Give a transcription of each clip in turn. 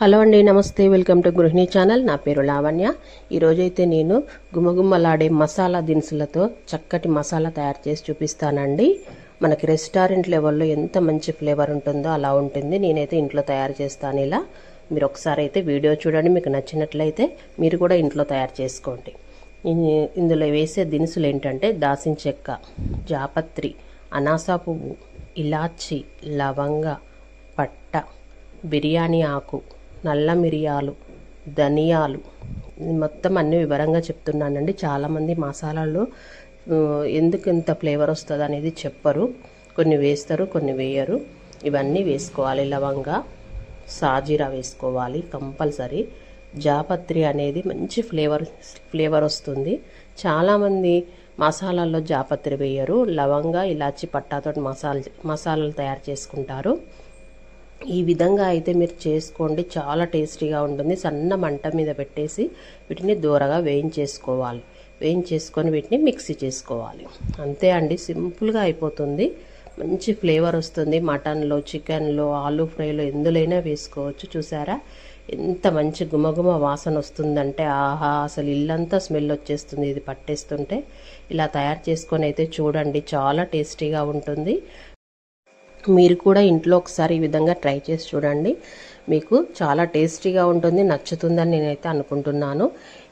Hello అండి, నమస్తే. Welcome to గృహిణి ఛానల్. నా పేరు లావణ్య. ఈరోజైతే నేను గుమగుమలాడే మసాలా దినుసులతో చక్కటి మసాలా తయారు చేసి చూపిస్తానండి. మనకి రెస్టారెంట్ లెవెల్లో ఎంత మంచి ఫ్లేవర్ ఉంటుందో అలా ఉంటుంది. నేనైతే ఇంట్లో తయారు చేస్తాను. ఇలా మీరు ఒకసారి అయితే వీడియో చూడండి. మీకు నచ్చినట్లయితే మీరు కూడా ఇంట్లో తయారు చేసుకోండి. ఇందులో వేసే దినుసులు ఏంటంటే దాల్చిన చెక్క, జాపత్రి, అనాస పువ్వు, ఇలాచి, లవంగ, పట్ట, బిర్యానీ ఆకు, నల్ల మిరియాలు, ధనియాలు, మొత్తం అన్ని వివరంగా చెప్తున్నానండి. చాలామంది మసాలాలు ఎందుకు ఇంత ఫ్లేవర్ వస్తుంది అనేది చెప్పరు. కొన్ని వేస్తారు, కొన్ని వేయరు. ఇవన్నీ వేసుకోవాలి. లవంగ, సాజీరా వేసుకోవాలి కంపల్సరీ. జాపత్రి అనేది మంచి ఫ్లేవర్ వస్తుంది. చాలామంది మసాలాల్లో జాపత్రి వేయరు. లవంగ, ఇలాచి, పట్టాతో మసాలాలు తయారు చేసుకుంటారు. ఈ విధంగా అయితే మీరు చేసుకోండి, చాలా టేస్టీగా ఉంటుంది. సన్న మంట మీద పెట్టేసి వీటిని దూరగా వేయించేసుకోవాలి. వేయించేసుకొని వీటిని మిక్సీ చేసుకోవాలి. అంతే అండి, సింపుల్గా అయిపోతుంది. మంచి ఫ్లేవర్ వస్తుంది. మటన్లో, చికెన్లో, ఆలూ ఫ్రైలో ఎందులోనైనా వేసుకోవచ్చు. చూసారా ఎంత మంచి గుమగుమ వాసన వస్తుందంటే ఆహా, అసలు ఇల్లంతా స్మెల్ వచ్చేస్తుంది ఇది పట్టేస్తుంటే. ఇలా తయారు చేసుకొని అయితే చూడండి, చాలా టేస్టీగా ఉంటుంది. మీరు కూడా ఇంట్లో ఒకసారి ఈ విధంగా ట్రై చేసి చూడండి. మీకు చాలా టేస్టీగా ఉంటుంది, నచ్చుతుందని నేనైతే అనుకుంటున్నాను.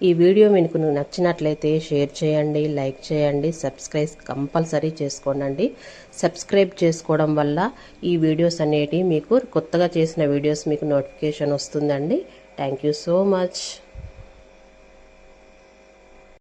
ఈ వీడియో మీకు నచ్చినట్లయితే షేర్ చేయండి, లైక్ చేయండి, సబ్స్క్రైబ్ కంపల్సరీ చేసుకోండి. సబ్స్క్రైబ్ చేసుకోవడం వల్ల ఈ వీడియోస్ అనేటివి మీకు కొత్తగా చేసిన వీడియోస్ మీకు నోటిఫికేషన్ వస్తుందండి. Thank you so much.